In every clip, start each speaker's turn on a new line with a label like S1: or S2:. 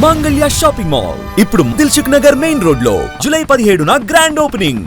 S1: మాంగళ్య shopping mall ఇప్పుడు Dilsukh Nagar main road లో జూలై 17న గ్రాండ్ ఓపెనింగ్.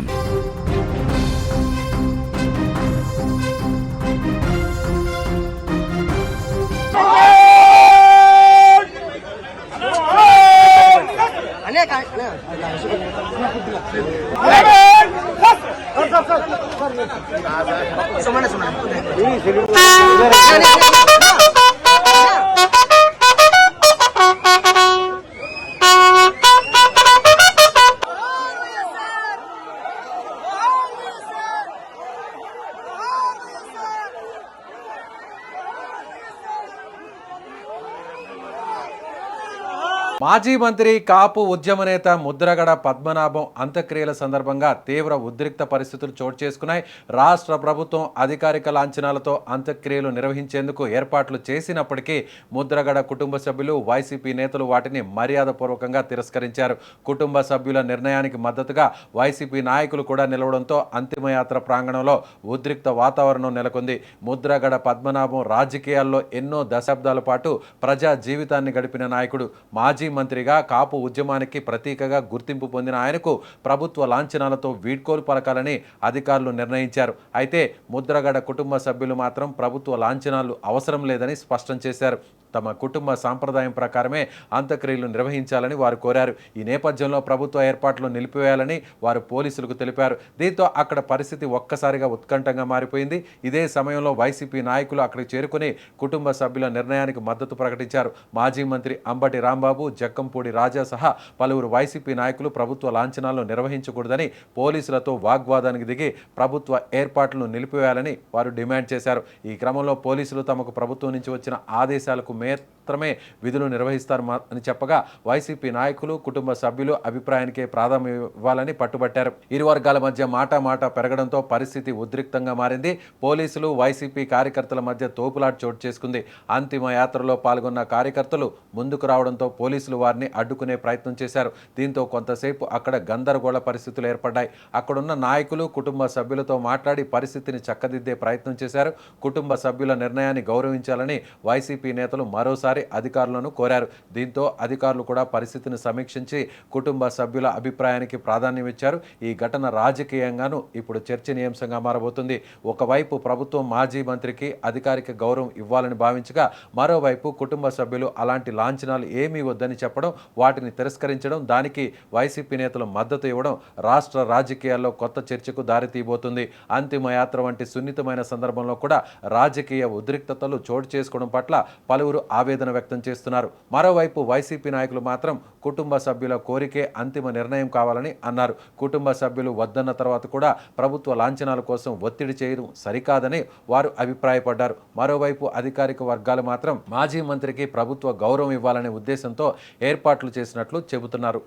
S2: మాజీ మంత్రి కాపు ఉద్యమ నేత ముద్రగడ పద్మనాభం అంత్యక్రియల సందర్భంగా తీవ్ర ఉద్రిక్త పరిస్థితులు చోటు చేసుకున్నాయి. రాష్ట్ర ప్రభుత్వం అధికారిక లాంఛనాలతో అంత్యక్రియలు నిర్వహించేందుకు ఏర్పాట్లు చేసినప్పటికీ ముద్రగడ కుటుంబ సభ్యులు, వైసీపీ నేతలు వాటిని మర్యాదపూర్వకంగా తిరస్కరించారు. కుటుంబ సభ్యుల నిర్ణయానికి మద్దతుగా వైసీపీ నాయకులు కూడా నిలవడంతో అంతిమయాత్ర ప్రాంగణంలో ఉద్రిక్త వాతావరణం నెలకొంది. ముద్రగడ పద్మనాభం రాజకీయాల్లో ఎన్నో దశాబ్దాల పాటు ప్రజా జీవితాన్ని గడిపిన నాయకుడు. మాజీ మంత్రిగా కాపు ఉద్యమానికి ప్రతీకగా గుర్తింపు పొందిన ఆయనకు ప్రభుత్వ లాంఛనాలతో వీడ్కోలు పలకాలని అధికారులు నిర్ణయించారు. అయితే ముద్రగడ కుటుంబ సభ్యులు మాత్రం ప్రభుత్వ లాంఛనాలు అవసరం లేదని స్పష్టం చేశారు. తమ కుటుంబ సాంప్రదాయం ప్రకారమే అంత్యక్రియలు నిర్వహించాలని వారు కోరారు. ఈ నేపథ్యంలో ప్రభుత్వ ఏర్పాట్లు నిలిపివేయాలని వారు పోలీసులకు తెలిపారు. దీంతో అక్కడ పరిస్థితి ఒక్కసారిగా ఉత్కంఠంగా మారిపోయింది. ఇదే సమయంలో వైసీపీ నాయకులు అక్కడికి చేరుకుని కుటుంబ సభ్యుల నిర్ణయానికి మద్దతు ప్రకటించారు. మాజీ మంత్రి అంబటి రాంబాబు, జక్కంపూడి రాజా సహా పలువురు వైసీపీ నాయకులు ప్రభుత్వ లాంఛనాలను నిర్వహించకూడదని పోలీసులతో వాగ్వాదానికి దిగి ప్రభుత్వ ఏర్పాట్లను నిలిపివేయాలని వారు డిమాండ్ చేశారు. ఈ క్రమంలో పోలీసులు తమకు ప్రభుత్వం నుంచి వచ్చిన ఆదేశాలకు మాత్రమే విధులు నిర్వహిస్తారు అని చెప్పగా వైసీపీ నాయకులు, కుటుంబ సభ్యులు అభిప్రాయానికే ప్రాధాన్యం ఇవ్వాలని పట్టుబట్టారు. ఇరు వర్గాల మధ్య మాట పెరగడంతో పరిస్థితి ఉద్రిక్తంగా మారింది. పోలీసులు, వైసీపీ కార్యకర్తల మధ్య తోపులాట చోటు చేసుకుంది. అంతిమ యాత్రలో పాల్గొన్న కార్యకర్తలు ముందుకు రావడంతో పోలీసులు వారిని అడ్డుకునే ప్రయత్నం చేశారు. దీంతో కొంతసేపు అక్కడ గందరగోళ పరిస్థితులు ఏర్పడ్డాయి. అక్కడున్న నాయకులు కుటుంబ సభ్యులతో మాట్లాడి పరిస్థితిని చక్కదిద్దే ప్రయత్నం చేశారు. కుటుంబ సభ్యుల నిర్ణయాన్ని గౌరవించాలని వైసీపీ నేతలు మరోసారి అధికారులను కోరారు. దీంతో అధికారులు కూడా పరిస్థితిని సమీక్షించి కుటుంబ సభ్యుల అభిప్రాయానికి ప్రాధాన్యం ఇచ్చారు. ఈ ఘటన రాజకీయంగాను ఇప్పుడు చర్చనీయాంశంగా మారబోతుంది. ఒకవైపు ప్రభుత్వం మాజీ మంత్రికి అధికారిక గౌరవం ఇవ్వాలని భావించగా, మరోవైపు కుటుంబ సభ్యులు అలాంటి లాంఛనాలు ఏమీ వద్దని చెప్పడం, వాటిని తిరస్కరించడం, దానికి వైసీపీ నేతలు మద్దతు ఇవ్వడం రాష్ట్ర రాజకీయాల్లో కొత్త చర్చకు దారితీయబోతుంది. అంతిమ యాత్ర వంటి సున్నితమైన సందర్భంలో కూడా రాజకీయ ఉద్రిక్తతలు చోటు చేసుకోవడం పట్ల పలువురు ఆవేదన వ్యక్తం చేస్తున్నారు. మరోవైపు వైసీపీ నాయకులు మాత్రం కుటుంబ సభ్యుల కోరికే అంతిమ నిర్ణయం కావాలని అన్నారు. కుటుంబ సభ్యులు వద్దన్న తర్వాత కూడా ప్రభుత్వ లాంఛనాల కోసం ఒత్తిడి చేయడం సరికాదని వారు అభిప్రాయపడ్డారు. మరోవైపు అధికారిక వర్గాలు మాత్రం మాజీ మంత్రికి ప్రభుత్వ గౌరవం ఇవ్వాలనే ఉద్దేశంతో ఏర్పాట్లు చేసినట్లు చెబుతున్నారు.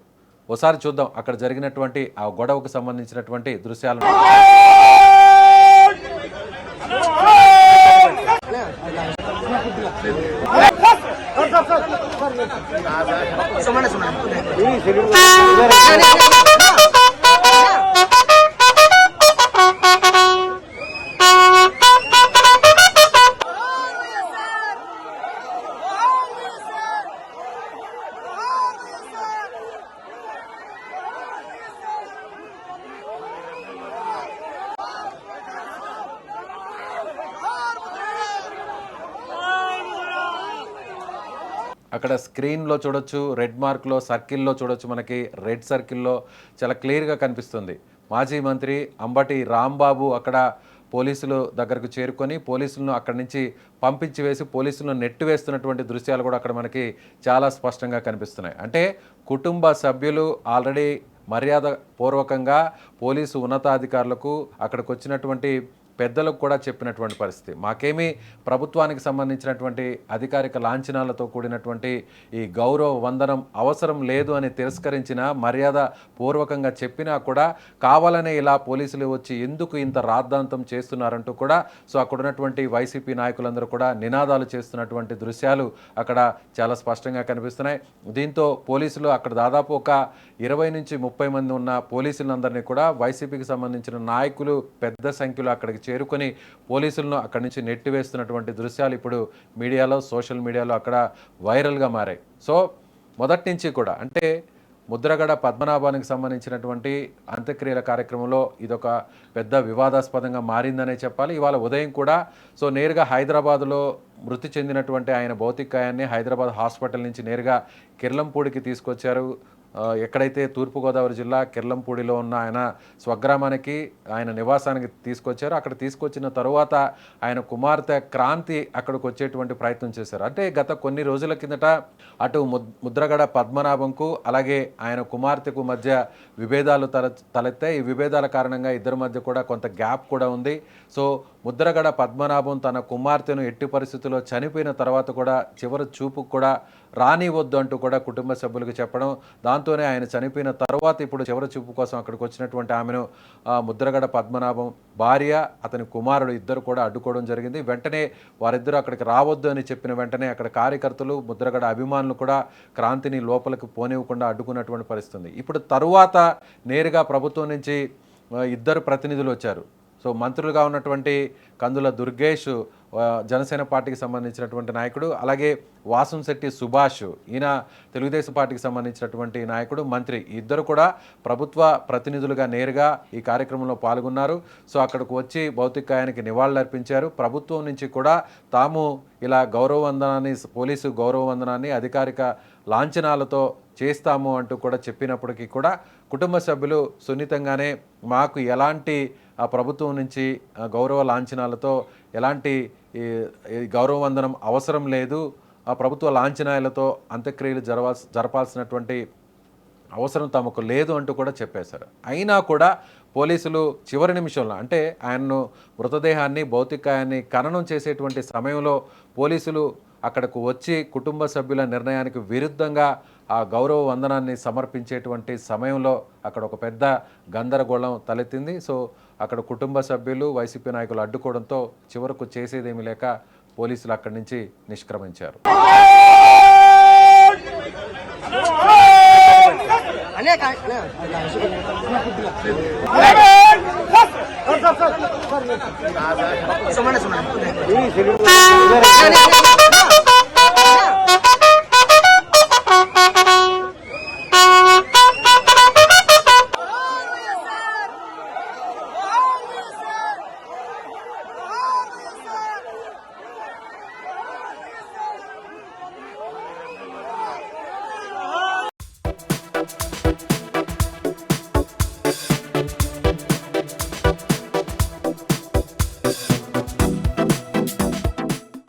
S2: ఒకసారి చూద్దాం అక్కడ జరిగినటువంటి ఆ గొడవకు సంబంధించినటువంటి దృశ్యాలను. అక్కడ స్క్రీన్లో చూడొచ్చు, రెడ్ మార్క్లో సర్కిల్లో చూడొచ్చు. మనకి రెడ్ సర్కిల్లో చాలా క్లియర్గా కనిపిస్తుంది. మాజీ మంత్రి అంబటి రాంబాబు అక్కడ పోలీసులు దగ్గరకు చేరుకొని పోలీసులను అక్కడి నుంచి పంపించి వేసి పోలీసులను నెట్టివేస్తున్నటువంటి దృశ్యాలు కూడా అక్కడ మనకి చాలా స్పష్టంగా కనిపిస్తున్నాయి. అంటే కుటుంబ సభ్యులు ఆల్రెడీ మర్యాద పూర్వకంగా పోలీసు ఉన్నతాధికారులకు అక్కడికి వచ్చినటువంటి పెద్దలకు కూడా చెప్పినటువంటి పరిస్థితి. మాకేమీ ప్రభుత్వానికి సంబంధించినటువంటి అధికారిక లాంఛనాలతో కూడినటువంటి ఈ గౌరవ వందనం అవసరం లేదు అని తిరస్కరించిన, మర్యాద పూర్వకంగా చెప్పినా కూడా కావాలనే ఇలా పోలీసులు వచ్చి ఎందుకు ఇంత రాద్ధాంతం చేస్తున్నారంటూ కూడా అక్కడ ఉన్నటువంటి వైసీపీ నాయకులందరూ కూడా నినాదాలు చేస్తున్నటువంటి దృశ్యాలు అక్కడ చాలా స్పష్టంగా కనిపిస్తున్నాయి. దీంతో పోలీసులు అక్కడ దాదాపు ఒక 20 నుంచి 30 మంది ఉన్న పోలీసులందరినీ కూడా వైసీపీకి సంబంధించిన నాయకులు పెద్ద సంఖ్యలో అక్కడికి చేరుకొని పోలీసులను అక్కడి నుంచి నెట్టివేస్తున్నటువంటి దృశ్యాలు ఇప్పుడు మీడియాలో, సోషల్ మీడియాలో అక్కడ వైరల్గా మారాయి. సో మొదటి నుంచి కూడా అంటే ముద్రగడ పద్మనాభానికి సంబంధించినటువంటి అంత్యక్రియల కార్యక్రమంలో ఇదొక పెద్ద వివాదాస్పదంగా మారిందనే చెప్పాలి. ఇవాళ ఉదయం కూడా నేరుగా హైదరాబాద్లో మృతి చెందినటువంటి ఆయన భౌతికాయాన్ని హైదరాబాద్ హాస్పిటల్ నుంచి నేరుగా కిర్లంపూడికి తీసుకొచ్చారు. ఎక్కడైతే తూర్పుగోదావరి జిల్లా కిర్లంపూడిలో ఉన్న ఆయన స్వగ్రామానికి ఆయన నివాసానికి తీసుకొచ్చారు. అక్కడ తీసుకొచ్చిన తరువాత ఆయన కుమార్తె క్రాంతి అక్కడికి వచ్చేటువంటి ప్రయత్నం చేశారు. అంటే గత కొన్ని రోజుల కిందట అటు ముద్రగడ పద్మనాభంకు అలాగే ఆయన కుమార్తెకు మధ్య విభేదాలు తలెత్తాయి. ఈ విభేదాల కారణంగా ఇద్దరి మధ్య కూడా కొంత గ్యాప్ కూడా ఉంది. ముద్రగడ పద్మనాభం తన కుమార్తెను ఎట్టి పరిస్థితుల్లో చనిపోయిన తర్వాత కూడా చివరి చూపుకు కూడా రానివద్దు అంటూ కూడా కుటుంబ సభ్యులకు చెప్పడం, దాంతోనే ఆయన చనిపోయిన తర్వాత ఇప్పుడు చివరి చూపు కోసం అక్కడికి వచ్చినటువంటి ఆమెను ముద్రగడ పద్మనాభం భార్య అతని కుమారుడు ఇద్దరు కూడా అడ్డుకోవడం జరిగింది. వెంటనే వారిద్దరూ అక్కడికి రావద్దు అని చెప్పిన వెంటనే అక్కడ కార్యకర్తలు ముద్రగడ అభిమానులు కూడా క్రాంతిని లోపలికి పోనివ్వకుండా అడ్డుకున్నటువంటి పరిస్థితి. ఇప్పుడు తరువాత నేరుగా ప్రభుత్వం నుంచి ఇద్దరు ప్రతినిధులు వచ్చారు. మంత్రులుగా ఉన్నటువంటి కందుల దుర్గేష్ జనసేన పార్టీకి సంబంధించినటువంటి నాయకుడు, అలాగే వాసంశెట్టి సుభాష్ ఈయన తెలుగుదేశం పార్టీకి సంబంధించినటువంటి నాయకుడు, మంత్రి ఇద్దరు కూడా ప్రభుత్వ ప్రతినిధులుగా నేరుగా ఈ కార్యక్రమంలో పాల్గొన్నారు. అక్కడికి వచ్చి భౌతికాయానికి నివాళులర్పించారు. ప్రభుత్వం నుంచి కూడా తాము ఇలా గౌరవవందనాన్ని పోలీసు గౌరవవందనాన్ని అధికారిక లాంఛనాలతో చేస్తాము అంటూ కూడా చెప్పినప్పటికీ కూడా కుటుంబ సభ్యులు సున్నితంగానే మాకు ఎలాంటి ప్రభుత్వం నుంచి గౌరవ లాంఛనాలతో ఎలాంటి గౌరవవందనం అవసరం లేదు, ఆ ప్రభుత్వ లాంఛనాలతో అంత్యక్రియలు జరపాల్సినటువంటి అవసరం తమకు లేదు అంటూ కూడా చెప్పేశారు. అయినా కూడా పోలీసులు చివరి నిమిషంలో అంటే ఆయన్ను మృతదేహాన్ని భౌతికాయాన్ని ఖననం చేసేటువంటి సమయంలో పోలీసులు అక్కడకు వచ్చి కుటుంబ సభ్యుల నిర్ణయానికి విరుద్ధంగా ఆ గౌరవ వందనాన్ని సమర్పించేటువంటి సమయంలో అక్కడ ఒక పెద్ద గందరగోళం తలెత్తింది. అక్కడ కుటుంబ సభ్యులు వైసీపీ నాయకులు అడ్డుకోవడంతో చివరకు చేసేదేమీ లేక పోలీసులు అక్కడి నుంచి నిష్క్రమించారు.